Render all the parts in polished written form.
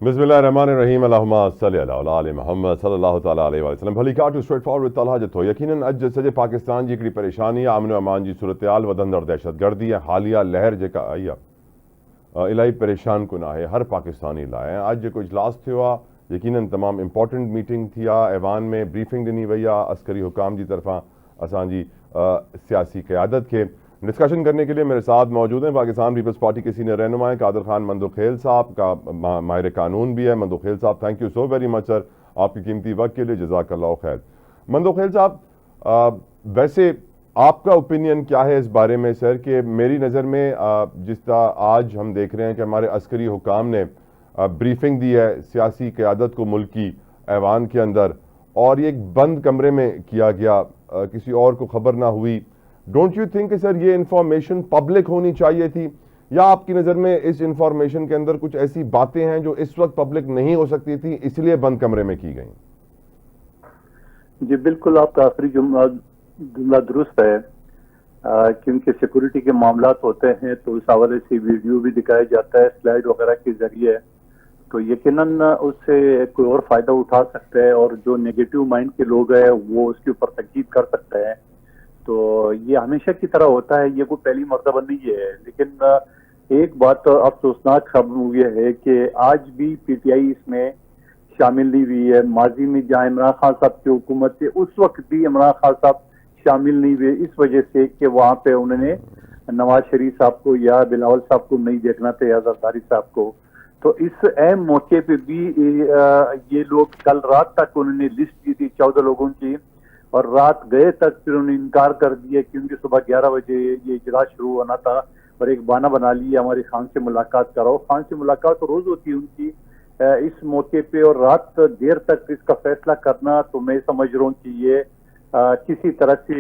बिस्मिल्लाहिर्रहमानिर्रहीम अल्लाहुम्मा सल्लि अला आलि मुहम्मद सल्लल्लाहु तआला अलैहि वसल्लम भली काटू स्ट्रेट फॉरवर्ड तलहा जतो यकीनन अज सजे पाकिस्तान जी हिकिड़ी परेशानी आहे अमन अमान जी सूरत-हाल वधंदड़ दहशतगर्दी ऐं हालिया लहर जेका आई आहे इलाही परेशान कुन आहे हर पाकिस्तानी लाइ। ऐं अॼु जेको इजलास थियो आहे यकीनन तमामु इम्पोर्टेंट मीटिंग थी आहे। ऐवान में ब्रीफिंग ॾिनी वई आहे अस्करी हुकाम जी तरफ़ां असांजी सियासी क़यादत के। डिस्कशन करने के लिए मेरे साथ मौजूद हैं पाकिस्तान पीपल्स पार्टी के सीनियर रहनुमा कादर खान मंदोखेल साहब का माहिर कानून भी है। मंदोखेल साहब thank you so very much sir आपकी कीमती वक्त के लिए, जज़ाकल्लाह खैर। मंदोखेल साहब वैसे आपका ओपिनियन क्या है इस बारे में सर कि मेरी नज़र में जिस तरह आज हम देख रहे हैं कि हमारे अस्करी हुकाम ने ब्रीफिंग दी है सियासी क़यादत को मुल्क की ऐवान के अंदर, और ये एक बंद कमरे में किया गया, किसी और को खबर ना हुई। डोंट यू थिंक सर ये इंफॉर्मेशन पब्लिक होनी चाहिए थी, या आपकी नज़र में इस इंफॉर्मेशन के अंदर कुछ ऐसी बातें हैं जो इस वक्त पब्लिक नहीं हो सकती थी इसलिए बंद कमरे में की गई? जी बिल्कुल, आपका आखिरी जुमला दुरुस्त है। क्योंकि सिक्योरिटी के मामलात होते हैं तो इस हवाले से वीडियो भी दिखाया जाता है स्लाइड वगैरह के जरिए, तो यकीनन उससे कोई और फायदा उठा सकता है और जो नेगेटिव माइंड के लोग हैं वो उसके ऊपर तनकीद कर सकते हैं। तो ये हमेशा की तरह होता है, ये कोई पहली मर्तबा नहीं है। लेकिन एक बात अफसोसनाक खबर ये है कि आज भी पीटीआई इसमें शामिल नहीं हुई है। माजी में जहाँ इमरान खान साहब की हुकूमत थी उस वक्त भी इमरान खान साहब शामिल नहीं हुए, इस वजह से कि वहाँ पे उन्होंने नवाज शरीफ साहब को या बिलावल साहब को नहीं देखना था या जरदारी साहब को। तो इस अहम मौके पे भी ये लोग कल रात तक उन्होंने लिस्ट दी थी 14 लोगों की, और रात गए तक फिर उन्होंने इनकार कर दिया क्योंकि सुबह 11 बजे ये इजलास शुरू होना था, और एक बहाना बना लिया हमारे खान से मुलाकात कराओ। खान से मुलाकात तो रोज होती है उनकी, इस मौके पे और रात देर तक इसका फैसला करना, तो मैं समझ रहा हूँ कि ये किसी तरह से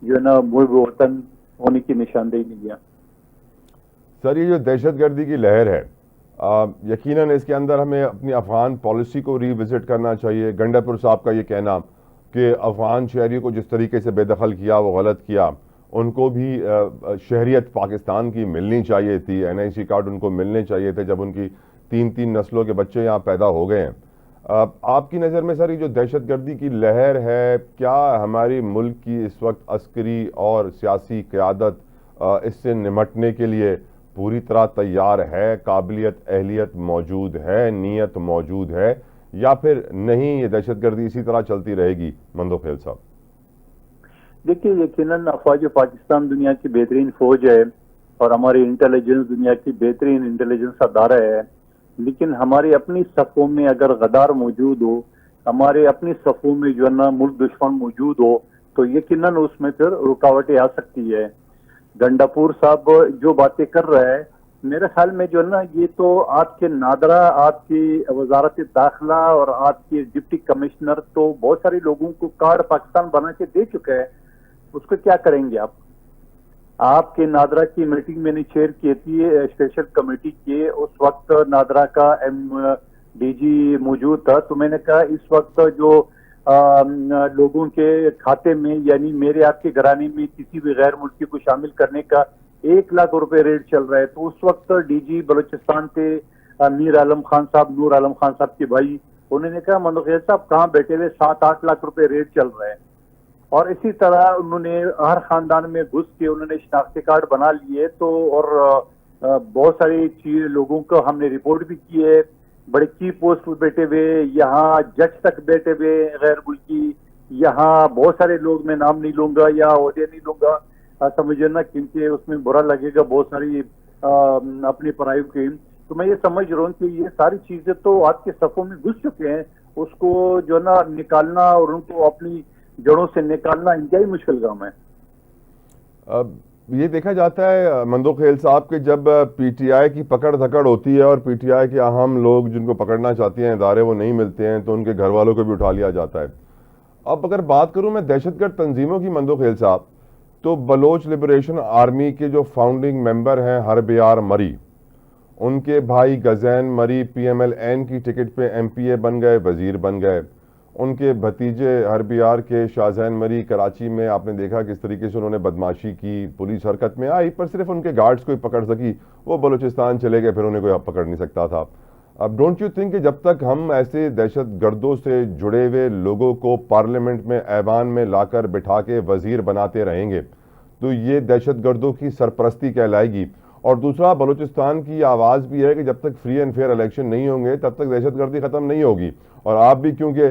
जो है ना मुल्क वतन होने की निशानदेही नहीं है। सर ये जो दहशतगर्दी की लहर है यकीनन इसके अंदर हमें अपनी अफगान पॉलिसी को रिविजिट करना चाहिए। गंडापुर साहब का ये कहना कि अफगान शहरियों को जिस तरीके से बेदखल किया वो गलत किया, उनको भी शहरियत पाकिस्तान की मिलनी चाहिए थी, एनआईसी कार्ड उनको मिलने चाहिए थे जब उनकी 3-3 नस्लों के बच्चे यहाँ पैदा हो गए हैं। आपकी नज़र में सर ये जो दहशतगर्दी की लहर है, क्या हमारी मुल्क की इस वक्त अस्करी और सियासी क़यादत इससे निमटने के लिए पूरी तरह तैयार है? काबिलियत अहलियत मौजूद है, नीयत मौजूद है, या फिर नहीं ये दहशतगर्दी इसी तरह चलती रहेगी? मंदोखेल साहब देखिए, यकीनन अफवाज पाकिस्तान दुनिया की बेहतरीन फौज है और हमारी इंटेलिजेंस दुनिया की बेहतरीन इंटेलिजेंस अदारा है, लेकिन हमारी अपनी सफ़ों में अगर गद्दार मौजूद हो, हमारे अपनी सफ़ों में जो है ना मुल्क दुश्मन मौजूद हो, तो यकीनन उसमें फिर रुकावटें आ सकती है। गंडापुर साहब जो बातें कर रहा है, मेरे ख्याल में जो है ना ये तो आपके नादरा, आपकी वजारत दाखिला और आपके डिप्टी कमिश्नर तो बहुत सारे लोगों को कार्ड पाकिस्तान बना के दे चुका है, उसको क्या करेंगे आप? आपके नादरा की मीटिंग मैंने चेयर की थी स्पेशल कमेटी के, उस वक्त नादरा का डीजी मौजूद था, तो मैंने कहा इस वक्त जो लोगों के खाते में यानी मेरे आपके घराने में किसी भी गैर मुल्की को शामिल करने का 1 लाख रुपए रेट चल रहा है। तो उस वक्त डीजी बलोचिस्तान थे मीर आलम खान साहब, नूर आलम खान साहब के भाई, उन्होंने कहा मंदोखेल साहब कहाँ बैठे हुए, 7-8 लाख रुपए रेट चल रहा है। और इसी तरह उन्होंने हर खानदान में घुस के उन्होंने शनाख्ती कार्ड बना लिए, तो और बहुत सारी चीज लोगों को हमने रिपोर्ट भी की है, बड़े की पोस्ट पर बैठे हुए, यहाँ जज तक बैठे हुए गैर मुल्की, यहाँ बहुत सारे लोग, मैं नाम नहीं लूंगा या ओहदे नहीं लूंगा, समझे ना, क्योंकि उसमें बुरा लगेगा बहुत सारी अपनी पढ़ाई की। तो मैं ये समझ रहा हूँ कि ये सारी चीजें तो आपके सफ़ों में घुस चुके हैं, उसको जो ना निकालना और उनको अपनी जड़ों से निकालना इंतहाई मुश्किल काम है। अब ये देखा जाता है मंदोखेल साहब के जब पीटीआई की पकड़ धकड़ होती है और पीटीआई के अहम लोग जिनको पकड़ना चाहती हैं इदारे वो नहीं मिलते हैं, तो उनके घर वालों को भी उठा लिया जाता है। अब अगर बात करूं मैं दहशतगर्द तंजीमों की मंदोखेल साहब, तो बलोच लिबरेशन आर्मी के जो फाउंडिंग मेंबर हैं हरब यार मरी, उनके भाई गजैन मरी PMLN की टिकट पे MPA बन गए, वजीर बन गए। उनके भतीजे हरबियार के शाहजैन मरी कराची में आपने देखा किस तरीके से उन्होंने बदमाशी की, पुलिस हरकत में आई पर सिर्फ उनके गार्ड्स को ही पकड़ सकी, वो बलूचिस्तान चले गए, फिर उन्हें कोई पकड़ नहीं सकता था। अब डोंट यू थिंक कि जब तक हम ऐसे दहशत गर्दों से जुड़े हुए लोगों को पार्लियामेंट में ऐवान में लाकर बिठा के वजीर बनाते रहेंगे तो ये दहशत गर्दों की सरपरस्ती कहलाएगी। और दूसरा, बलूचिस्तान की आवाज़ भी है कि जब तक फ्री एंड फेयर इलेक्शन नहीं होंगे तब तक दहशत गर्दी ख़त्म नहीं होगी। और आप भी क्योंकि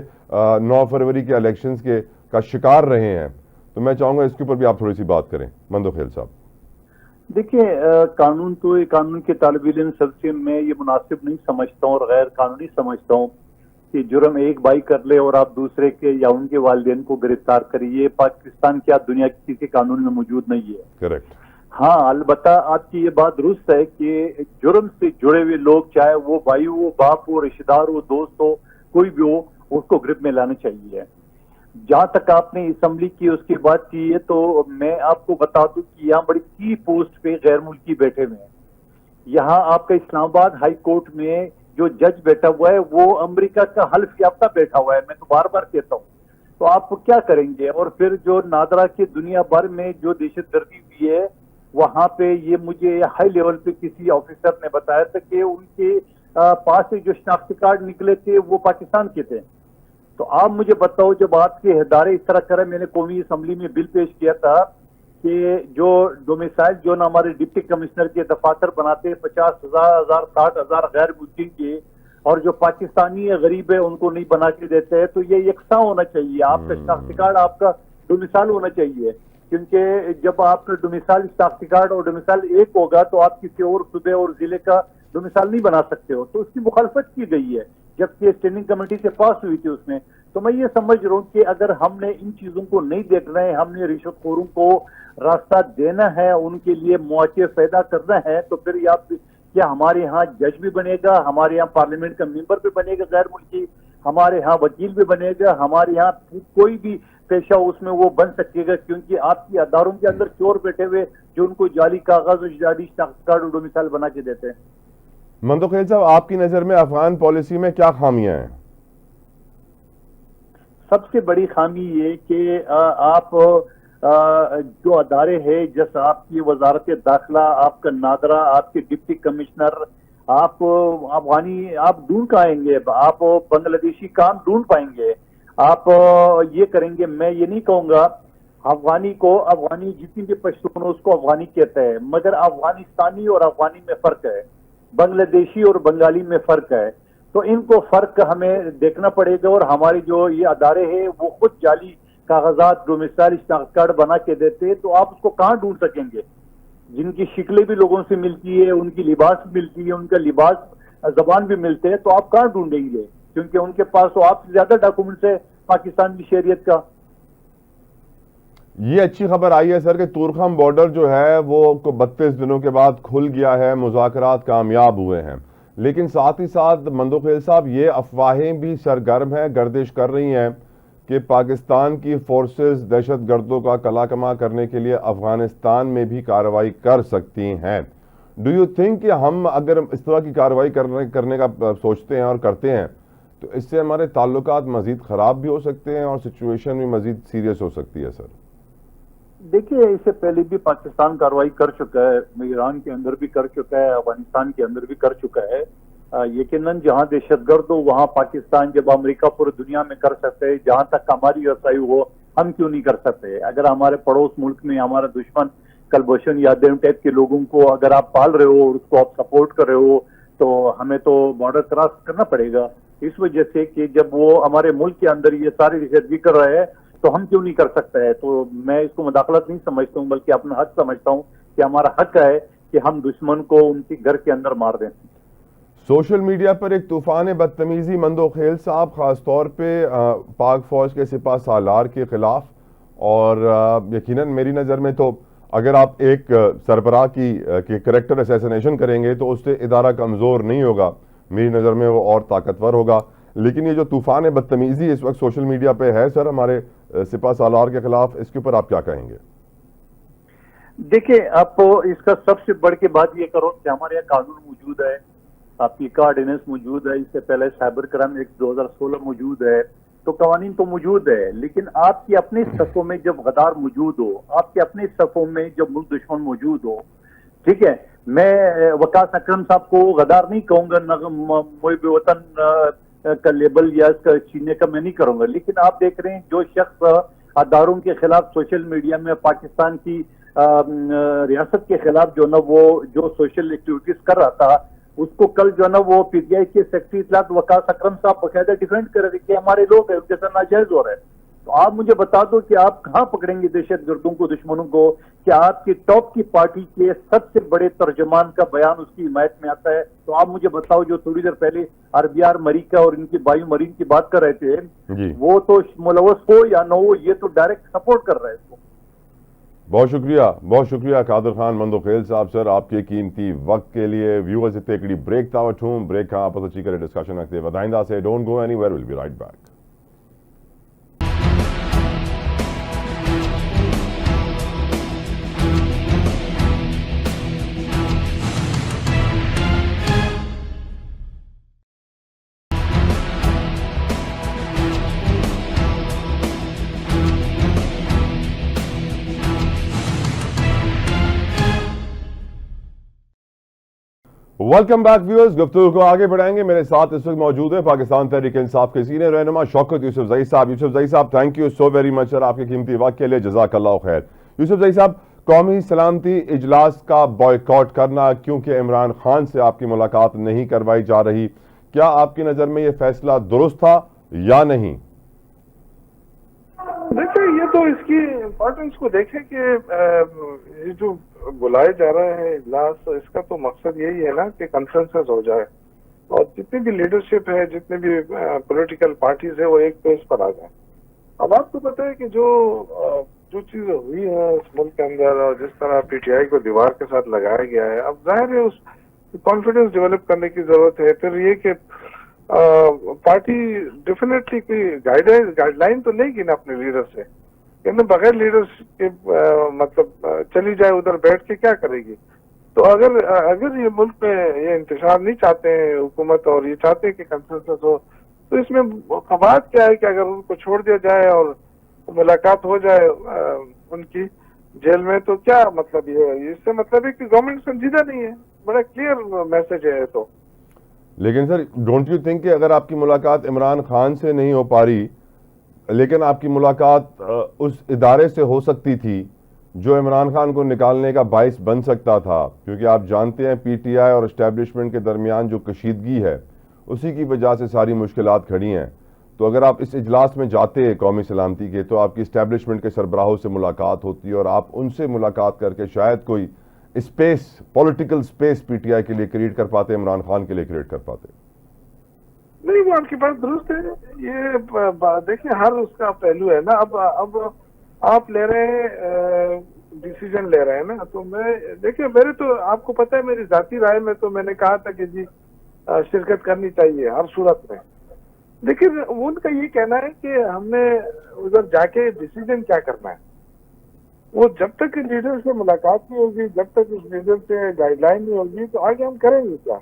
9 फरवरी के इलेक्शंस के का शिकार रहे हैं, तो मैं चाहूँगा इसके ऊपर भी आप थोड़ी सी बात करें मंदोखेल साहब। देखिए, कानून तो ये कानून के तालिब इल्म सबसे मैं ये मुनासिब नहीं समझता हूँ और गैर कानूनी समझता हूँ कि जुर्म एक भाई कर ले और आप दूसरे के या उनके वालिदैन को गिरफ्तार करिए। पाकिस्तान क्या दुनिया के किसी कानून में मौजूद नहीं है। करेक्ट। हाँ, अलबत्ता आपकी ये बात दुरुस्त है कि जुर्म से जुड़े हुए लोग, चाहे वो भाई हो, बाप हो, रिश्तेदार हो, दोस्त हो, कोई भी हो, उसको ग्रिप में लाना चाहिए। जहां तक आपने असेंबली की उसकी बात की है, तो मैं आपको बता दूं कि यहाँ बड़ी की पोस्ट पे गैर मुल्की बैठे हुए हैं। यहाँ आपका इस्लामाबाद हाई कोर्ट में जो जज बैठा हुआ है वो अमेरिका का हल्फ याफ्ता बैठा हुआ है। मैं तो बार बार कहता हूँ, तो आप क्या करेंगे? और फिर जो नादरा की दुनिया भर में जो दहशतगर्दी हुई है, वहां पे ये मुझे हाई लेवल पे किसी ऑफिसर ने बताया था कि उनके पास से जो शनाख्ती कार्ड निकले थे वो पाकिस्तान के थे। तो आप मुझे बताओ, जब आपके इदारे इस तरह करें, मैंने कौमी असम्बली में बिल पेश किया था कि जो डोमिसाइल जो ना हमारे डिप्टी कमिश्नर के दफातर बनाते हैं 50,000 60,000 गैर मुस्लिम के, और जो पाकिस्तानी गरीब है उनको नहीं बना के देते हैं, तो ये यकसा होना चाहिए। आपका शनाख्ती कार्ड आपका डोमिसाइल होना चाहिए, क्योंकि जब आपका डोमिसाइल शनाख्ती कार्ड और डोमिसाइल एक होगा तो आप किसी और सूबे और जिले का डोमिसाइल नहीं बना सकते हो। तो उसकी मुखालफत की गई है, जबकि स्टैंडिंग कमेटी से पास हुई थी उसमें। तो मैं ये समझ रहा हूँ कि अगर हमने इन चीजों को नहीं देखना है, हमने रिश्वतखोरों को रास्ता देना है, उनके लिए मुआवजे पैदा करना है, तो फिर क्या हमारे यहाँ जज भी बनेगा, हमारे यहाँ पार्लियामेंट का मेंबर भी बनेगा गैर मुल्की, हमारे यहाँ वकील भी बनेगा, हमारे यहाँ कोई भी पेशा उसमें वो बन सकेगा, क्योंकि आपकी अदारों के अंदर चोर बैठे हुए जो उनको जाली कागज और जाली शनाख्ती कार्ड और डोमिसाइल बना के देते हैं। मंदोखेल साहब, आपकी नजर में अफगान पॉलिसी में क्या खामियां हैं? सबसे बड़ी खामी ये कि आप जो अदारे हैं, जैसे आपकी वजारत दाखिला, आपका नादरा, आपके डिप्टी कमिश्नर, आप अफगानी आप ढूंढ के आएंगे, आप बांग्लादेशी काम ढूंढ पाएंगे, आप ये करेंगे। मैं ये नहीं कहूंगा अफगानी जितनी भी पश्तून उसको अफगानी कहते हैं, मगर अफगानिस्तानी और अफगानी में फर्क है, बांग्लादेशी और बंगाली में फर्क है। तो इनको फर्क हमें देखना पड़ेगा। और हमारे जो ये अदारे हैं वो खुद जाली कागजात डोमिसाइल शनाख्ती कार्ड बना के देते हैं, तो आप उसको कहाँ ढूंढ सकेंगे? जिनकी शिकलें भी लोगों से मिलती है, उनकी लिबास मिलती है, उनका लिबास जबान भी मिलते हैं, तो आप कहाँ ढूंढेंगे? क्योंकि उनके पास तो आपसे ज्यादा डॉक्यूमेंट्स है पाकिस्तान की शरीयत का। ये अच्छी खबर आई है सर कि तूरखम बॉर्डर जो है वो 32 दिनों के बाद खुल गया है, मुज़ाकरात कामयाब हुए हैं। लेकिन साथ ही साथ मंदोखेल साहब, ये अफवाहें भी सरगर्म हैं, गर्दिश कर रही हैं कि पाकिस्तान की फोर्सेस दहशत गर्दों का कलाकमा करने के लिए अफगानिस्तान में भी कार्रवाई कर सकती हैं। डू यू थिंक कि हम अगर इस तरह की कार्रवाई करने का सोचते हैं और करते हैं तो इससे हमारे ताल्लुकात मजीद ख़राब भी हो सकते हैं और सिचुएशन भी मजीद सीरियस हो सकती है? सर देखिए, इससे पहले भी पाकिस्तान कार्रवाई कर चुका है, ईरान के अंदर भी कर चुका है, अफगानिस्तान के अंदर भी कर चुका है। यकीनन जहां दहशतगर्द हो वहां पाकिस्तान, जब अमेरिका पूरी दुनिया में कर सकते हैं, जहां तक हमारी रसाई हो हम क्यों नहीं कर सकते? अगर हमारे पड़ोस मुल्क में हमारा दुश्मन कलभूषण यादव टाइप के लोगों को अगर आप पाल रहे हो और उसको आप सपोर्ट कर रहे हो, तो हमें तो बॉर्डर क्रॉस करना पड़ेगा। इस वजह से कि जब वो हमारे मुल्क के अंदर ये सारी दहशतगर्दी कर रहे हैं तो हम क्यों नहीं कर सकते हैं? तो मैं इसको मुदाखलत नहीं समझता हूँ, बल्कि अपना हक समझता हूँ कि हमारा हक है कि हम दुश्मन को उनके घर के अंदर मार दें। सोशल मीडिया पर एक तूफान बदतमीजी मंदोखेल साहब, खासतौर पे पाक फौज के सिपा सालार के खिलाफ, और यकीनन मेरी नज़र में तो अगर आप एक सरबराह की करेक्टर असैसिनेशन करेंगे तो उससे इदारा कमज़ोर नहीं होगा, मेरी नज़र में वो और ताकतवर होगा। लेकिन ये जो तूफान बदतमीजी इस वक्त सोशल मीडिया पे है सर हमारे सिपा सालार के खिलाफ, इसके ऊपर आप क्या कहेंगे? देखिए, आप इसका सबसे बढ़ के बात ये करो कि हमारे यहाँ कानून मौजूद है, आपकी का ऑर्डिनेंस मौजूद है, इससे पहले साइबर क्राइम एक्ट 2016 मौजूद है, तो कवानीन तो मौजूद है। लेकिन आपके अपने सफ़ों में जब गद्दार मौजूद हो, आपके अपने सफ़ों में जब मुल्क दुश्मन मौजूद हो, ठीक है, मैं वकास अकरम साहब को गद्दार नहीं कहूंगा, मुहिब वतन का लेबल या छीनने का मैं नहीं करूंगा, लेकिन आप देख रहे हैं जो शख्स अदारों के खिलाफ सोशल मीडिया में पाकिस्तान की रियासत के खिलाफ जो ना वो जो सोशल एक्टिविटीज कर रहा था, उसको कल जो ना वो पीटीआई के सेक्रेटरी इत्तलात वकास अकरम साहब बाकायदा डिफेंड कर रहे थे कि हमारे लोग हैं, उनके साथ नाजायज हो रहा है। तो आप मुझे बता दो कि आप कहां पकड़ेंगे दहशत गर्दों को, दुश्मनों को, कि आपकी टॉप की पार्टी के सबसे बड़े तर्जमान का बयान उसकी हिमायत में आता है। तो आप मुझे बताओ, जो थोड़ी देर पहले आरबीआर मरीका और इनकी बायू मरीन की बात कर रहे थे, वो तो मुलवस हो या न हो, ये तो डायरेक्ट सपोर्ट कर रहा है इसको। बहुत शुक्रिया कादिर खान मंदोखेल साहब सर, आपके कीमती वक्त के लिए। व्यूअर्स इतने हिकिड़ी ब्रेक था वठूं, ब्रेक खां आपस अची करे डिस्कशन अॻिते वधाईंदासीं। Don't go anywhere, will be right back. Welcome back viewers, गुफ्तगू को आगे बढ़ाएंगे। मेरे साथ इस वक्त मौजूद है पाकिस्तान तहरीक इंसाफ के सीनियर रहनुमा शौकत यूसुफजई साहब। यूसुफजई साहब, thank you so very much sir, आपके कीमती वक्त के लिए जज़ाकल्लाह खैर। यूसुफजई साहब, कौमी सलामती इजलास का बॉयकॉट करना क्योंकि इमरान खान से आपकी मुलाकात नहीं करवाई जा रही, क्या आपकी नज़र में यह फैसला दुरुस्त था या नहीं? देखिए, ये तो इसकी इम्पोर्टेंस को देखें कि ये जो बुलाया जा रहा है इजलास, इसका तो मकसद यही है ना कि कंसेंसस हो जाए और जितनी भी लीडरशिप है, जितने भी पॉलिटिकल पार्टीज है, वो एक पेज पर आ जाए। अब आपको पता है कि जो चीजें हुई है इस मुल्क के अंदर और जिस तरह पीटीआई को दीवार के साथ लगाया गया है, अब जाहिर है उस कॉन्फिडेंस डेवलप करने की जरूरत है। फिर ये कि पार्टी डेफिनेटली कोई गाइडलाइन तो लेगी ना अपने लीडर से, कहने बगैर लीडर के मतलब चली जाए उधर बैठ के क्या करेगी। तो अगर ये मुल्क में ये इंतशार नहीं चाहते हैं हुकूमत और ये चाहते हैं कि कंसेंसस हो, तो इसमें बात क्या है कि अगर उनको छोड़ दिया जाए और मुलाकात हो जाए उनकी जेल में, तो क्या मतलब ये है? इससे मतलब है कि गवर्नमेंट संजीदा नहीं है। बड़ा क्लियर मैसेज है तो। लेकिन सर, डोंट यू थिंक कि अगर आपकी मुलाकात इमरान खान से नहीं हो पा रही, लेकिन आपकी मुलाकात उस इदारे से हो सकती थी जो इमरान खान को निकालने का बाइस बन सकता था? क्योंकि आप जानते हैं पीटीआई और एस्टेब्लिशमेंट के दरमियान जो कशीदगी है, उसी की वजह से सारी मुश्किलात खड़ी हैं। तो अगर आप इस इजलास में जाते कौमी सलामती के, तो आपकी एस्टेब्लिशमेंट के सरबराहों से मुलाकात होती और आप उनसे मुलाकात करके शायद कोई स्पेस, पॉलिटिकल स्पेस पीटीआई के लिए क्रिएट कर पाते, इमरान खान के लिए क्रिएट कर पाते। नहीं, वो आपकी बात दुरुस्त है। ये देखिए, हर उसका पहलू है ना। अब आप ले रहे हैं डिसीजन ले रहे हैं ना, तो मैं देखिए, मेरे तो आपको पता है मेरी जाती राय में तो मैंने कहा था कि जी शिरकत करनी चाहिए हर सूरत में। लेकिन उनका ये कहना है कि हमने उधर जाके डिसीजन क्या करना है, वो जब तक लीडर से मुलाकात नहीं होगी, जब तक उस लीडर से गाइडलाइन नहीं होगी, तो आगे हम करेंगे क्या?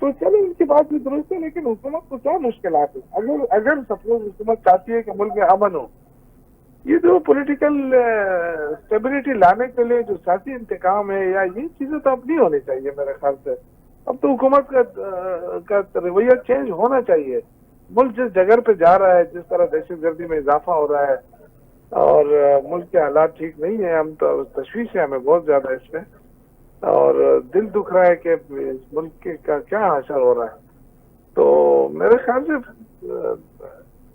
तो चलो, उनकी बात भी दुरुस्त है, लेकिन हुकूमत को क्या मुश्किलात है? अगर सपोज हुकूमत चाहती है कि मुल्क में अमन हो, ये जो पॉलिटिकल स्टेबिलिटी लाने के लिए जो सियासी इंतकाम है या ये चीजें तो अब नहीं होनी चाहिए मेरे ख्याल से। अब तो हुकूमत का रवैया चेंज होना चाहिए। मुल्क जिस जगह पे जा रहा है, जिस तरह दहशतगर्दी में इजाफा हो रहा है और मुल्क के हालात ठीक नहीं है, हम तो तशवीश है हमें बहुत ज्यादा इसमें, और दिल दुख रहा है कि इस मुल्क का क्या हासिल हो रहा है। तो मेरे ख्याल से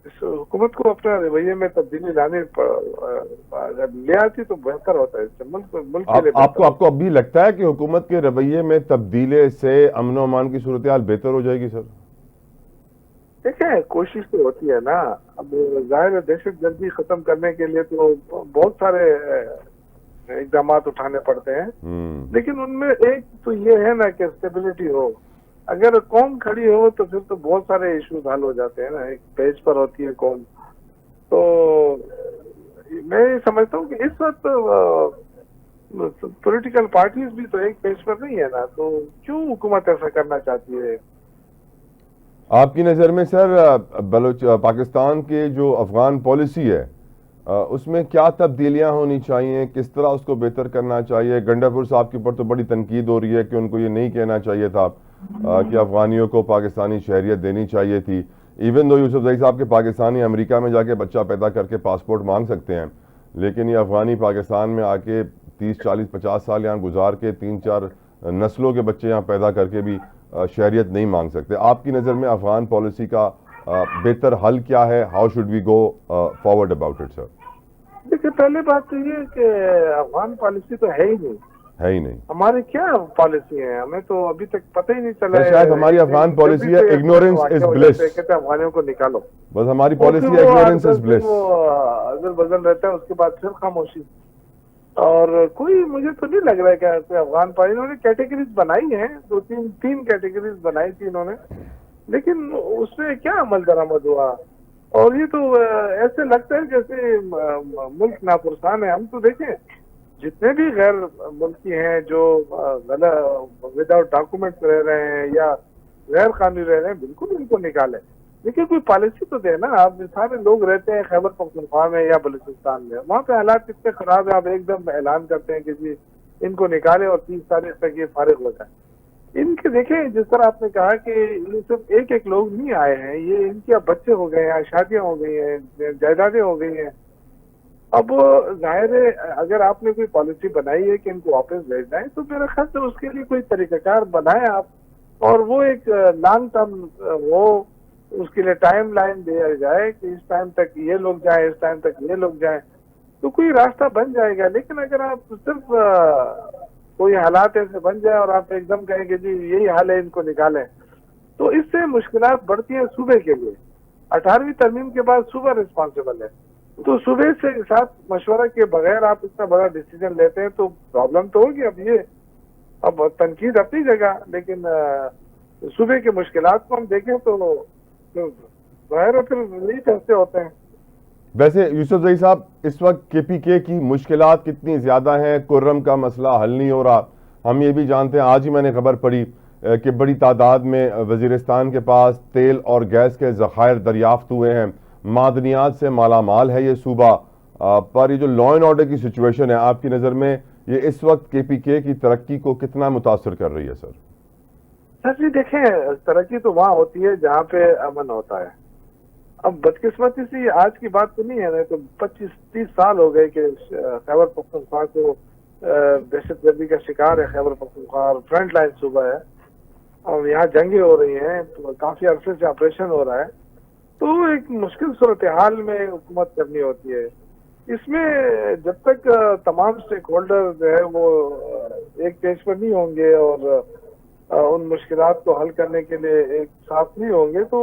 इस हुकूमत को अपना रवैये में तब्दीली लाने अगर ले आती तो बेहतर होता है इससे मुल्क के लिए। आपको अब भी लगता है कि हुकूमत के रवैये में तब्दीली से अमन और अमान की सूरत हाल बेहतर हो जाएगी? सर देखिए, कोशिश तो होती है ना। अब जाहिर है दहशतगर्दी खत्म करने के लिए तो बहुत सारे इकदाम उठाने पड़ते हैं, लेकिन उनमें एक तो ये है ना कि स्टेबिलिटी हो। अगर कौम खड़ी हो तो फिर तो बहुत सारे इश्यूज हल हो जाते हैं ना। एक पेज पर होती है कौम। तो मैं समझता हूँ कि इस वक्त पॉलिटिकल पार्टीज भी तो एक पेज पर नहीं है ना, तो क्यों हुकूमत ऐसा करना चाहती है? आपकी नज़र में सर पाकिस्तान के जो अफगान पॉलिसी है उसमें क्या तब्दीलियां होनी चाहिए, किस तरह उसको बेहतर करना चाहिए? गंडापुर साहब के ऊपर तो बड़ी तनकीद हो रही है कि उनको ये नहीं कहना चाहिए था कि अफगानियों को पाकिस्तानी शहरियत देनी चाहिए थी। इवन दो यूसुफ जई साहब के पाकिस्तानी अमेरिका में जाके बच्चा पैदा करके पासपोर्ट मांग सकते हैं, लेकिन ये अफगानी पाकिस्तान में आके 30, 40, 50 साल यहाँ गुजार के 3-4 नस्लों के बच्चे यहाँ पैदा करके भी शहरियत नहीं मांग सकते। आपकी नज़र में अफगान पॉलिसी का बेहतर हल क्या है? How should we go forward about it sir? देखिए, पहले बात तो ये कि अफगान पॉलिसी तो है ही नहीं। हमारी क्या पॉलिसी है, हमें तो अभी तक पता ही नहीं चला है। शायद हमारी अफगान पॉलिसी है इग्नोरेंस इज ब्लिस। कहते हैं अफगानियों को निकालो, बस हमारी पॉलिसी है इग्नोरेंस इज ब्लिस। वो अदल बदल रहता है, उसके बाद फिर खामोशी। और कोई मुझे तो नहीं लग रहा है कि अफगान पार्टी, इन्होंने कैटेगरीज बनाई है, 2-3 कैटेगरीज बनाई थी इन्होंने, लेकिन उसमें क्या अमल दरामद हुआ? और ये तो ऐसे लगता है जैसे मुल्क नापुरसान है। हम तो देखें, जितने भी गैर मुल्की हैं जो गलत विदाउट डॉक्यूमेंट रह रहे हैं या गैर कानूनी रह रहे हैं, बिल्कुल इनको निकालें, लेकिन कोई पॉलिसी तो देना। आप सारे लोग रहते हैं खैबर पख्तूनख्वा में या बलूचिस्तान में, वहाँ पे हालात कितने खराब है, आप एकदम ऐलान करते हैं कि जी इनको निकालें और 30 तारीख तक ये फारिग हो जाए। इनके देखें, जिस तरह आपने कहा कि ये सिर्फ एक लोग नहीं आए हैं, ये इनके अब बच्चे हो गए हैं, शादियां हो गई हैं, जायदादें हो गई हैं। अब जाहिर है, अगर आपने कोई पॉलिसी बनाई है कि इनको वापस भेजना है, तो मेरा ख्याल से उसके लिए कोई तरीकाकार बनाए आप, और वो एक लॉन्ग टर्म वो उसके लिए टाइम लाइन दिया जाए कि इस टाइम तक ये लोग जाए, इस टाइम तक ये लोग जाए, तो कोई रास्ता बन जाएगा। लेकिन अगर आप सिर्फ कोई हालात ऐसे बन जाए और आप एकदम कहें कि जी यही हाल है, इनको निकालें, तो इससे मुश्किलात बढ़ती है सूबे के लिए। 18वीं तरमीम के बाद सूबा रिस्पॉन्सिबल है, तो सूबे से साथ मशवरा के बगैर आप इतना बड़ा डिसीजन लेते हैं तो प्रॉब्लम तो होगी। अब तनकीद अपनी जगह, लेकिन सूबे के मुश्किलात को हम देखें तो जाहिर है फिर यही फैसले होते हैं। वैसे यूसुफ जई साहब, इस वक्त केपीके की मुश्किलात कितनी ज़्यादा हैं? कुर्रम का मसला हल नहीं हो रहा, हम ये भी जानते हैं। आज ही मैंने खबर पढ़ी कि बड़ी तादाद में वज़ीरिस्तान के पास तेल और गैस के ज़खायर दरियाफ्त हुए हैं, मादनियात से मालामाल है ये सूबा, पर ये जो लॉ एंड ऑर्डर की सिचुएशन है, आपकी नज़र में ये इस वक्त केपीके की तरक्की को कितना मुतासर कर रही है सर? सर जी देखें, तरक्की तो वहाँ होती है जहाँ पे अमन होता है। अब बदकिस्मती से आज की बात तो नहीं है, नहीं तो 25-30 साल हो गए कि खैबर पख्तूनख्वा को दहशतगर्दी का शिकार है खैबर पख्तूनख्वा, और फ्रंट लाइन सूबा है और यहाँ जंगें हो रही हैं, तो काफी अरसे से ऑपरेशन हो रहा है, तो एक मुश्किल सूरत हाल में हुकूमत करनी होती है। इसमें जब तक तमाम स्टेक होल्डर जो है वो एक पेज पर नहीं होंगे और उन मुश्किलात को हल करने के लिए एक साथ नहीं होंगे, तो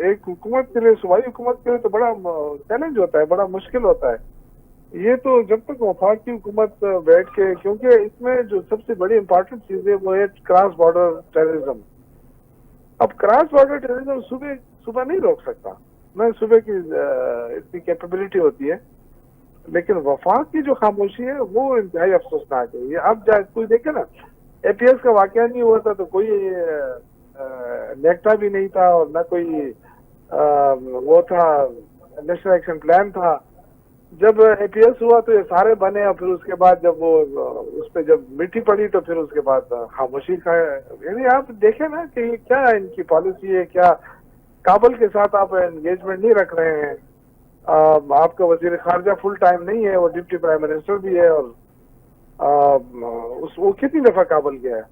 एक हुकूमत के लिए, सूबाई हुकूमत के लिए तो बड़ा चैलेंज होता है, बड़ा मुश्किल होता है। ये तो जब तक वफाक की हुकूमत बैठ के, क्योंकि इसमें जो सबसे बड़ी इंपॉर्टेंट चीज है वो है क्रॉस बॉर्डर टेररिज्म। अब क्रॉस बॉर्डर टेररिज्म सुबह नहीं रोक सकता, न सुबह की इतनी कैपेबिलिटी होती है, लेकिन वफाक की जो खामोशी है वो इंतहाई अफसोसनाक है। ये अब कोई देखे ना, एपीएस का वाकया नहीं हुआ था तो कोई नेक्टा भी नहीं था और न कोई वो था नेशनल एक्शन प्लान था। जब एपीएस हुआ तो ये सारे बने, और फिर उसके बाद जब वो उस पर जब मिट्टी पड़ी तो फिर उसके बाद खामोशी का। यानी आप देखें ना कि क्या इनकी पॉलिसी है, क्या काबुल के साथ आप एंगेजमेंट नहीं रख रहे हैं। आपका वजीर खारजा फुल टाइम नहीं है, वो डिप्टी प्राइम मिनिस्टर भी है, और वो कितनी दफा काबुल गया है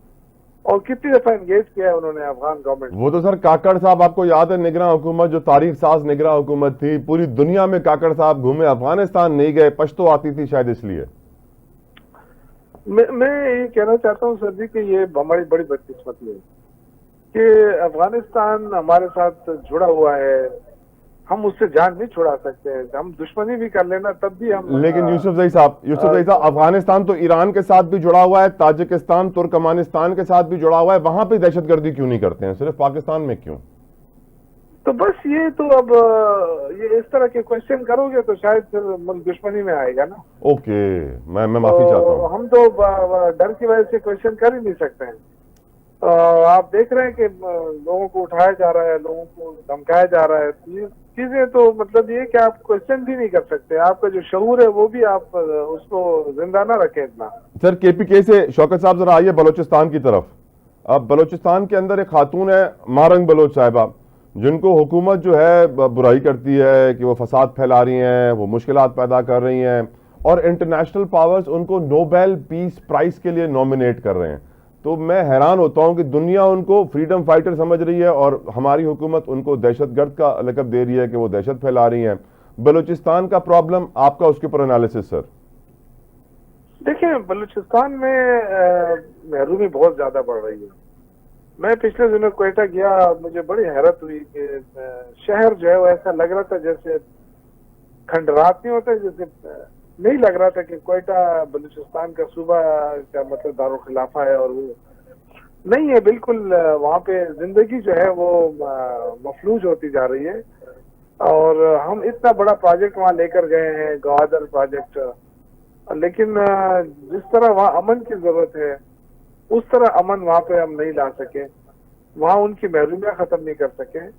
और कितनी दफा एंगेज किया है उन्होंने अफगान गवर्नमेंट। वो तो सर काकड़ साहब, आपको याद है निगरान हुकूमत, जो तारीख साज निगरान हुकूमत थी, पूरी दुनिया में काकड़ साहब घूमे, अफगानिस्तान नहीं गए, पश्तो आती थी शायद इसलिए। मैं ये कहना चाहता हूँ सर जी कि ये हमारी बड़ी बदकिस्मती है कि अफगानिस्तान हमारे साथ जुड़ा हुआ है, हम उससे जान नहीं छुड़ा सकते हैं, हम दुश्मनी भी कर लेना तब भी हम। लेकिन यूसुफ जई साहब, अफगानिस्तान तो ईरान के साथ भी जुड़ा हुआ है, ताजिकिस्तान तुर्कमानिस्तान के साथ भी जुड़ा हुआ है, वहां पे दहशतगर्दी क्यों नहीं करते हैं, सिर्फ पाकिस्तान में क्यों? तो बस ये तो अब ये इस तरह के क्वेश्चन करोगे तो शायद फिर मुल्क दुश्मनी में आएगा ना। ओके, मैं माफी चाहता हूँ। हम तो डर की वजह से क्वेश्चन कर ही नहीं सकते हैं। आप देख रहे हैं कि लोगों को उठाया जा रहा है, लोगों को धमकाया जा रहा है, चीजें, तो मतलब ये कि आप क्वेश्चन भी नहीं कर सकते, आपका जो शऊर है वो भी आप उसको जिंदा ना रखें इतना। सर केपीके से शौकत साहब जरा आइए बलोचिस्तान की तरफ। अब बलोचिस्तान के अंदर एक खातून है मारंग बलोच साहिबा, जिनको हुकूमत जो है बुराई करती है कि वो फसाद फैला रही हैं, वो मुश्किलात पैदा कर रही हैं, और इंटरनेशनल पावर्स उनको नोबेल पीस प्राइज के लिए नॉमिनेट कर रहे हैं। तो मैं हैरान होता हूं कि दुनिया उनको फ्रीडम फाइटर समझ रही है और हमारी हुकूमत उनको दहशतगर्द का लक़ब दे रही है कि वो दहशत फैला रही हैं। बलूचिस्तान का प्रॉब्लम आपका उसके ऊपर एनालिसिस सर। देखिए, बलूचिस्तान में महरूमी बहुत ज्यादा बढ़ रही है। मैं पिछले दिनों क्वेटा गया, मुझे बड़ी हैरत हुई कि शहर जो है वो ऐसा लग रहा था जैसे खंडरात नहीं होता, जैसे नहीं लग रहा था कि क्वेटा बलूचिस्तान का सूबा का मतलब दारुल खिलाफा है, और वो नहीं है बिल्कुल। वहाँ पे जिंदगी जो है वो मफलूज होती जा रही है। और हम इतना बड़ा प्रोजेक्ट वहाँ लेकर गए हैं, गवादर प्रोजेक्ट, लेकिन जिस तरह वहाँ अमन की जरूरत है उस तरह अमन वहाँ पे हम नहीं ला सके, वहाँ उनकी महरूमियाँ खत्म नहीं कर सके,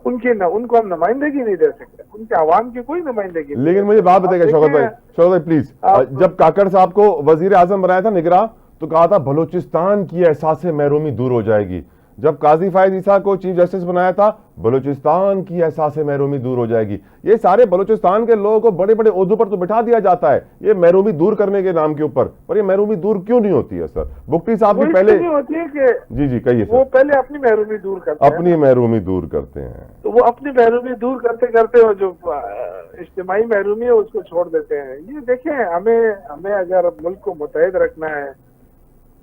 उनको हम नुमाइंदगी नहीं दे सकते, उनके आवाम की कोई नुमाइंदगी नहीं। लेकिन मुझे बात बताइएगा शौकत भाई प्लीज, जब काकड़ साहब को वजीर आजम बनाया था निगरान, तो कहा था बलूचिस्तान की एहसास महरूमी दूर हो जाएगी। जब काजी फायद ईसा को चीफ जस्टिस बनाया था, बलूचिस्तान की एहसास महरूमी दूर हो जाएगी। ये सारे बलूचिस्तान के लोगों को बड़े बड़े ओहदों पर तो बिठा दिया जाता है ये महरूमी दूर करने के नाम के ऊपर, पर ये महरूमी दूर क्यों नहीं होती है सर? बुख्ती साहब भी पहले होती है कि जी कहिए सर। वो पहले अपनी महरूमी दूर करते हैं, अपनी महरूमी दूर करते हैं, तो वो अपनी महरूमी दूर करते करते वो जो इज्तिमाई महरूमी है उसको छोड़ देते हैं। ये देखें, हमें अगर मुल्क को मुतहद रखना है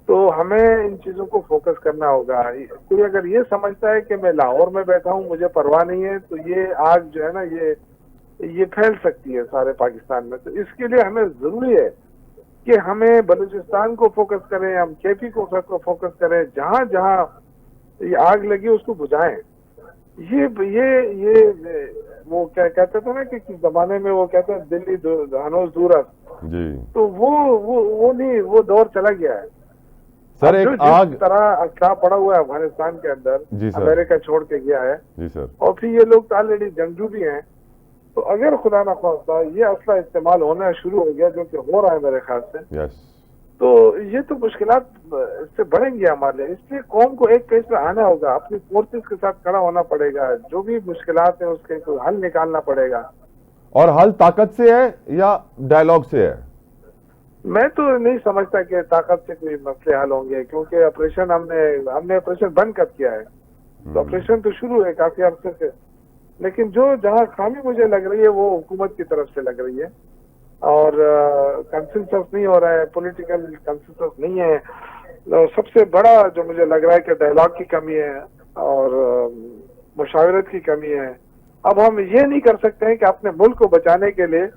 तो हमें इन चीजों को फोकस करना होगा। कोई अगर ये समझता है कि मैं लाहौर में बैठा हूँ, मुझे परवाह नहीं है, तो ये आग जो है ना ये फैल सकती है सारे पाकिस्तान में। तो इसके लिए हमें जरूरी है कि हमें बलूचिस्तान को फोकस करें, हम केपी को फोकस करें, जहां जहां ये आग लगी उसको बुझाएं। ये वो क्या कहते थे ना कि किस जमाने में वो कहते हैं दिल्ली हनोज दूरस जी, तो वो नहीं, वो दौर चला गया है सर। एक आग तरह अखड़ा पड़ा हुआ है अफगानिस्तान के अंदर, अमेरिका छोड़ के गया है जी सर, और फिर ये लोग ऑलरेडी जंगजू भी हैं। तो अगर खुदा ना खास्ता ये असला इस्तेमाल होना शुरू हो गया, जो कि हो रहा है मेरे ख्याल से, तो ये तो मुश्किलात इससे बढ़ेंगी हमारे लिए। इसलिए कौम को एक पेज पे आना होगा, अपनी फोर्सेस के साथ खड़ा होना पड़ेगा, जो भी मुश्किलात है उसके कोई हल निकालना पड़ेगा। और हल ताकत से है या डायलॉग से है? मैं तो नहीं समझता कि ताकत से कोई मसले हल होंगे, क्योंकि ऑपरेशन हमने ऑपरेशन बंद कर दिया है। तो ऑपरेशन तो शुरू है काफी अर्से से, लेकिन जहां खामी मुझे लग रही है वो हुकूमत की तरफ से लग रही है, और कंसेंसस नहीं हो रहा है, पॉलिटिकल कंसेंसस नहीं है। सबसे बड़ा जो मुझे लग रहा है कि डायलॉग की कमी है और मुशावरत की कमी है। अब हम ये नहीं कर सकते हैं कि अपने मुल्क को बचाने के लिए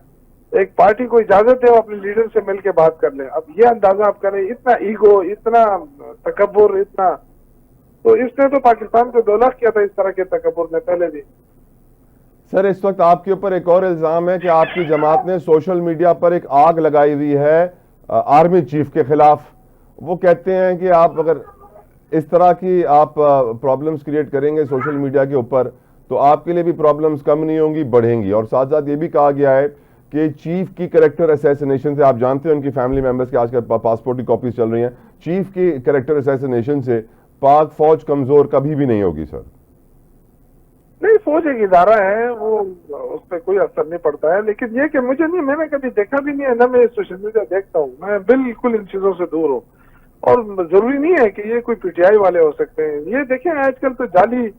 एक पार्टी को इजाजत है वो अपने लीडर से मिलकर बात कर ले। अब ये अंदाजा आप करें, इतना ईगो, इतना तकब्बुर, इतना, तो इसने तो पाकिस्तान को 2 लाख किया था इस तरह के तकब्बुर ने पहले भी। सर इस वक्त आपके ऊपर एक और इल्जाम है कि आपकी जमात ने सोशल मीडिया पर एक आग लगाई हुई है आर्मी चीफ के खिलाफ। वो कहते हैं कि आप अगर इस तरह की आप प्रॉब्लम्स क्रिएट करेंगे सोशल मीडिया के ऊपर तो आपके लिए भी प्रॉब्लम्स कम नहीं होंगी, बढ़ेंगी। और साथ साथ ये भी कहा गया है कि चीफ की कैरेक्टर असैसिनेशन से, आप जानते हैं उनकी फैमिली मेंबर्स के आजकल पासपोर्ट की कॉपीज चल रही हैं, चीफ की कैरेक्टर असैसिनेशन से पाक फौज कमजोर कभी भी नहीं होगी सर। नहीं, फौज एक इदारा है, वो उस पर कोई असर नहीं पड़ता है। लेकिन ये कि मुझे नहीं, मैंने कभी देखा भी नहीं है ना, मैं सोशल मीडिया देखता हूँ, मैं बिल्कुल इन चीजों से दूर हूँ। और जरूरी नहीं है कि ये कोई पीटीआई वाले हो सकते हैं। ये देखें आजकल तो जाली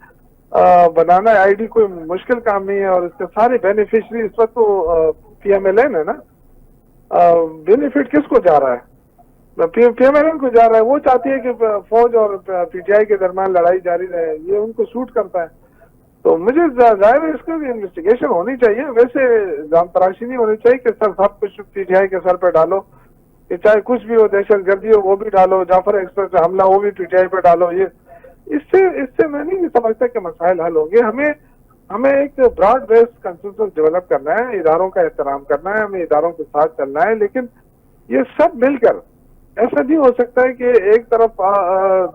बनाना आईडी कोई मुश्किल काम नहीं है, और इसके सारे बेनिफिशियरी इस वक्त तो पीएमएलएन है ना। बेनिफिट किसको जा रहा है? पीएमएलएन को जा रहा है। वो चाहती है कि फौज और पीटीआई के दरमियान लड़ाई जारी रहे, ये उनको सूट करता है। तो मुझे जाहिर है इसकी इन्वेस्टिगेशन होनी चाहिए। वैसे जान तराशी नहीं होनी चाहिए कि सर सब कुछ पीटीआई के सर पे डालो, कि चाहे कुछ भी हो, दहशतगर्दी हो वो भी डालो, जाफर एक्सप्रेस पे हमला हो भी पीटीआई पे डालो। ये इससे मैं नहीं समझता कि मसाइल हल होंगे। हमें एक ब्रॉड बेस्ड कंसेंसस डेवलप करना है, इदारों का एहतराम करना है, हमें इदारों के साथ चलना है। लेकिन ये सब मिलकर, ऐसा नहीं हो सकता है कि एक तरफ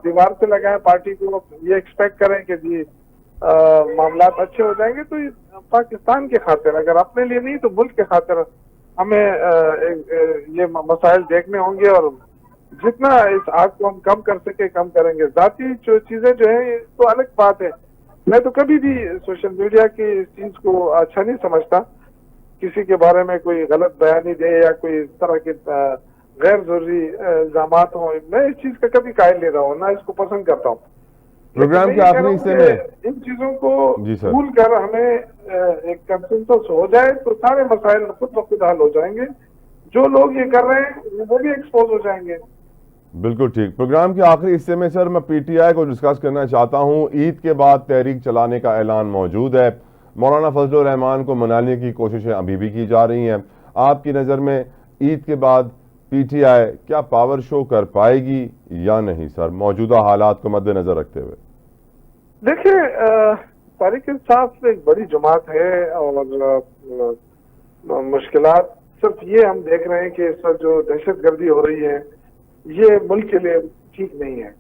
दीवार से लगाए पार्टी को, ये एक्सपेक्ट करें कि जी मामलात अच्छे हो जाएंगे तो ये पाकिस्तान के खातिर, अगर अपने लिए नहीं तो मुल्क के खातिर हमें ये मसाइल देखने होंगे, और जितना इस आग को हम कम कर सके कम करेंगे। जाती जो चीजें जो है ये तो अलग बात है, मैं तो कभी भी सोशल मीडिया की इस चीज को अच्छा नहीं समझता, किसी के बारे में कोई गलत बयानी दे या कोई इस तरह के गैर जरूरी इल्जामात हो, मैं इस चीज का कभी कायल नहीं रहा हूँ, ना इसको पसंद करता हूँ। प्रोग्राम के आखिरी हिस्से में इन चीजों को जी सर, भूल कर हमें एक कंसेंसस हो जाए तो सारे मसाइल खुद ब खुद हल हो जाएंगे। जो लोग ये कर रहे हैं वो भी एक्सपोज हो जाएंगे। बिल्कुल ठीक। प्रोग्राम के आखिरी हिस्से में सर मैं पीटीआई को डिस्कस करना चाहता हूं। ईद के बाद तहरीक चलाने का ऐलान मौजूद है, मौलाना फजलुर रहमान को मनाने की कोशिशें अभी भी की जा रही हैं। आपकी नज़र में ईद के बाद पीटीआई क्या पावर शो कर पाएगी या नहीं सर, मौजूदा हालात को मद्देनजर रखते हुए? देखिए, तहरीक इंसाफ एक बड़ी जमात है और मुश्किलात सिर्फ ये हम देख रहे हैं कि इस वक्त जो दहशतगर्दी हो रही है ये मुल्क के लिए ठीक नहीं है।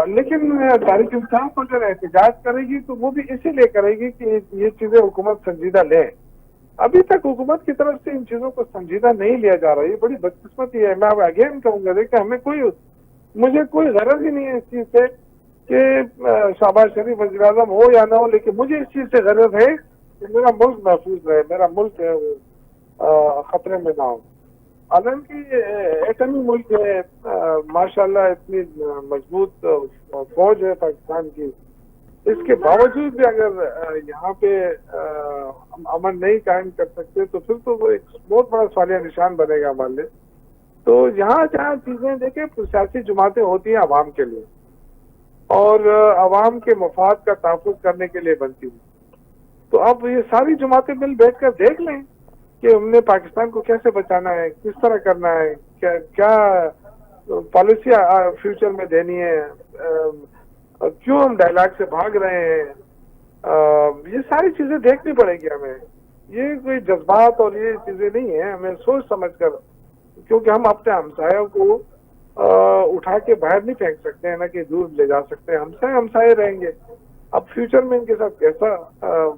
लेकिन तहरीक इंसाफ अगर एहतजाज करेगी तो वो भी इसीलिए करेगी कि ये चीजें हुकूमत संजीदा ले। अभी तक हुकूमत की तरफ से इन चीजों को संजीदा नहीं लिया जा रहा है, ये बड़ी बदकिस्मती है। मैं अब अगेन कहूंगा, देखिए हमें मुझे कोई गरज ही नहीं है इस चीज से कि शहबाज शरीफ वज़ीर-ए-आज़म हो या ना हो, लेकिन मुझे इस चीज से गरज है कि मेरा मुल्क महफूज रहे, मेरा मुल्क है वो खतरे में ना हो। हालांकि एटमी मुल्क है, माशाल्लाह इतनी मजबूत फौज है पाकिस्तान की, इसके बावजूद भी अगर यहाँ पे हम अमन नहीं कायम कर सकते तो फिर तो वो एक बहुत बड़ा सवालिया निशान बनेगा हमारे लिए। तो यहाँ जहाँ चीजें देखें, सियासी जमातें होती हैं अवाम के लिए और अवाम के मफाद का तहफ़्फ़ुज़ करने के लिए बनती हैं। तो अब ये सारी जमातें मिल बैठ कर देख लें कि हमने पाकिस्तान को कैसे बचाना है, किस तरह करना है, क्या पॉलिसी फ्यूचर में देनी है, क्यों हम डायलॉग से भाग रहे हैं, ये सारी चीजें देखनी पड़ेगी हमें। ये कोई जज्बात और ये चीजें नहीं है, हमें सोच समझ कर, क्योंकि हम अपने हमसायों को उठा के बाहर नहीं फेंक सकते हैं, ना कि दूर ले जा सकते हैं। हमसाये रहेंगे। अब फ्यूचर में इनके साथ कैसा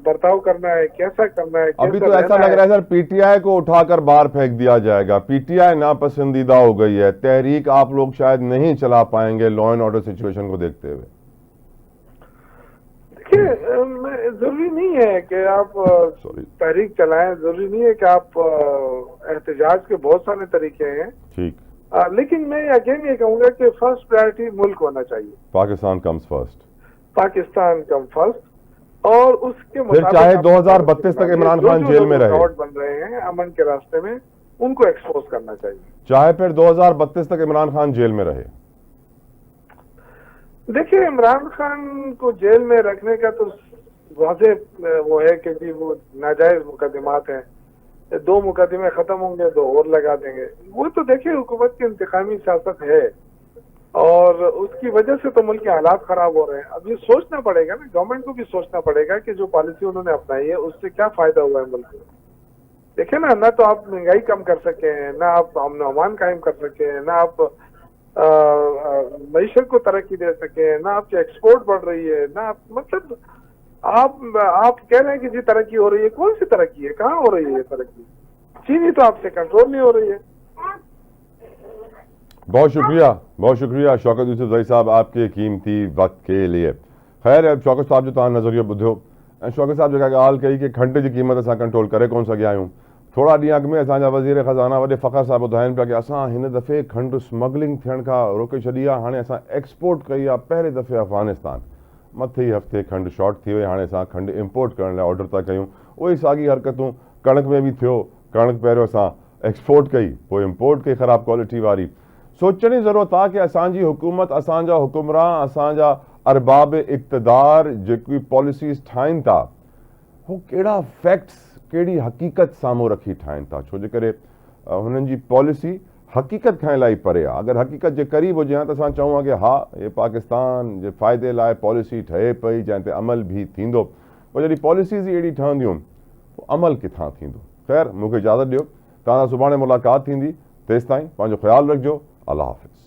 बर्ताव करना है, कैसा करना है, अभी तो ऐसा लग रहा है सर पीटीआई को उठाकर बाहर फेंक दिया जाएगा। पीटीआई नापसंदीदा हो गई है, तहरीक आप लोग शायद नहीं चला पाएंगे लॉ एंड ऑर्डर सिचुएशन को देखते हुए। देखिए, जरूरी नहीं है कि आप तहरीक चलाएं, जरूरी नहीं है कि आप एहतजाज के बहुत सारे तरीके हैं, ठीक, लेकिन मैं अगेन ये कहूंगा कि फर्स्ट प्रायोरिटी मुल्क होना चाहिए। Pakistan comes first, Pakistan come first. और उसके फिर चाहे 2032 तक इमरान खान जेल में रहे, बन रहे हैं अमन के रास्ते में, उनको एक्सपोज करना चाहिए। चाहे फिर 2032 तक इमरान खान जेल में रहे। देखिए, इमरान खान को जेल में रखने का तो वाज़ेह वो है क्योंकि वो नाजायज मुकदमात हैं, 2 मुकदमे खत्म होंगे 2 और लगा देंगे। वो तो देखिए हुकूमत की इंतकामी सियासत है और उसकी वजह से तो मुल्क के हालात खराब हो रहे हैं। अब ये सोचना पड़ेगा ना, गवर्नमेंट को भी सोचना पड़ेगा कि जो पॉलिसी उन्होंने अपनाई है उससे क्या फायदा हुआ है मुल्क को। देखिए ना तो आप महंगाई कम कर सके हैं, ना आप अमन अमान कायम कर सके हैं, ना आप मईशत को तरक्की दे सके, ना आपकी एक्सपोर्ट बढ़ रही है, ना आप मतलब आप कह रहे हैं कि जी तरक्की हो रही है। कौन सी तरक्की है, कहाँ हो रही है तरक्की? चीनी तो आपसे कंट्रोल नहीं हो रही है। बहुत शुक्रिया शौकत यूसुफ ज़ई साहब आपके कीमती वक्त के लिए। खैर अब शौकत साहब जो तव्हां नज़रियो ॿुधियो, शौकत साहब जेका ॻाल्हि कई कि खंड की कीमत असां कंट्रोल करे कोन सघिया आहियूं। थोड़ा ॾींहं अॻु में असांजा वज़ीर ख़ज़ाना वॾे फ़ख़्र साहब ॿुधाइनि पिया कि असां हिन दफ़े खंड स्मगलिंग थियण खां रोके छॾी आहे, हाणे असां एक्सपोर्ट कई आहे पहिरें दफ़े अफ़गानिस्तान। मथे ई हफ़्ते खंड शॉर्ट थी वई, हाणे असां खंड इम्पोर्ट करण लाइ ऑर्डर था कयूं। उहे साॻी हरकतूं कणक में भी थियो, कणक पहिरियों असां एक्सपोर्ट कई, पोइ इम्पोर्ट कई ख़राब क्वालिटी वारी। सोचण जी ज़रूरत आहे कि असांजी हुकूमत, असांजा हुकुमरान, असांजा अरबाब इक़्तिदार जेकी पॉलिसीज़ ठाहिनि था हू कहिड़ा फैक्ट्स, कहिड़ी हक़ीक़त साम्हूं रखी ठाहिनि था। छो जे करे हुननि जी पॉलिसी हक़ीक़त खां इलाही परे आहे। अगरि हक़ीक़त जे क़रीब हुजे हा त असां चऊं हा कि हा ये पाकिस्तान जे फ़ाइदे लाइ पॉलिसी ठहे पई जंहिं ते अमल भी थींदो। पोइ जॾहिं पॉलिसीज़ ई अहिड़ी ठहंदियूं पोइ अमल किथां थींदो। ख़ैर मूंखे इजाज़त ॾियो, तव्हां सां सुभाणे मुलाक़ात थींदी। तेसिताईं पंहिंजो ख़्यालु रखिजो। अल्लाह हाफ़िज़।